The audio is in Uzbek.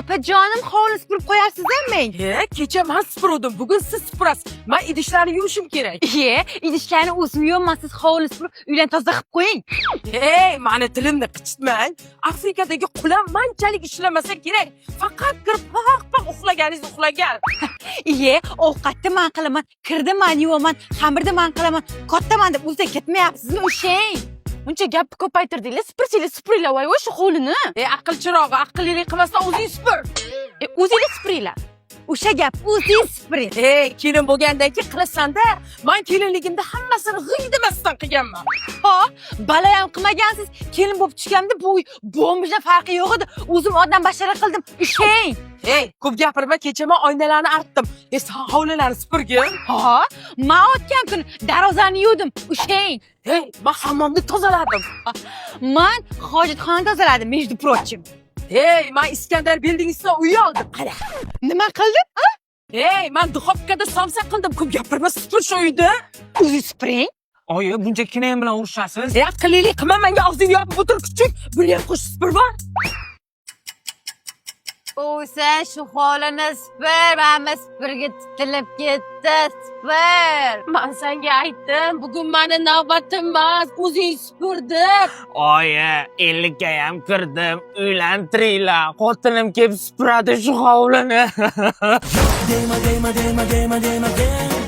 Opajonim, hovli supurib qo'yapsiz-mi? Kecha men supurdim, bugun siz supurasiz. Men idishlarni yuvishim kerak. Idishlarni o'zim yuvman, siz hovli supurib, uylarni toza qilib qo'ying. Meni tilimni qichitmang. Afrikadagi qulam manchalik ishlamasa kerak. Faqat kirib paq uxlaganingiz uxlagan. Ovqatni men qilaman, kirni men yuvaman, xamirni men qilaman, kattaman deb o'zingizlar ketmayapsizmi o'shang? Uncha gapni ko'paytirdinglar, supuringlar voy shu hovlini. Aql chirog'i, aqllilik qilmasdan o'zing supur. O'zinglar supuringlar. O'sha gap o'zingiz supuring. Kelin bo'lgandan keyin qilasan-da. Men kelinligimda hammasini g'ing demasdan qilganman. Balo ham qilmagansiz. Kelin bo'lib tushganimda bu bo'mbishdan farqi yo'q edi. O'zim odam bashara qildim. O'shang. Ko'p gapirma, kecha men oynalarni artdim. Sen hovlilarni supurgin. Men o'tgan kun darvozani yuvdim. O'shang. Men hammomni tozaladim. Men hojatxonani tozaladim, между прочим. Men Iskandar bildingizdan uy oldim. Qara. Nima qildin? Men duxovkada somsa qildim. Ko'p gapirma, supur shu uyni. O'zingiz supuring. Oyi, buncha kinayam bilan urushasiz. Aqllilik qilma, menga og'zingni yopib o'tir kuchuk. Buni ham qo'shib supur bor. Sen shu hovlini supur, men supurga titilib ketdi, supur. Men senga aytdim, bugun meni navbatim emas, o'zing supur deb. Oyi, 50 ga ham kirdim. Uylantiringlar. Xotinim kelib supuradi shu hovlini. Dema, dema, dema, dema, dema, dema.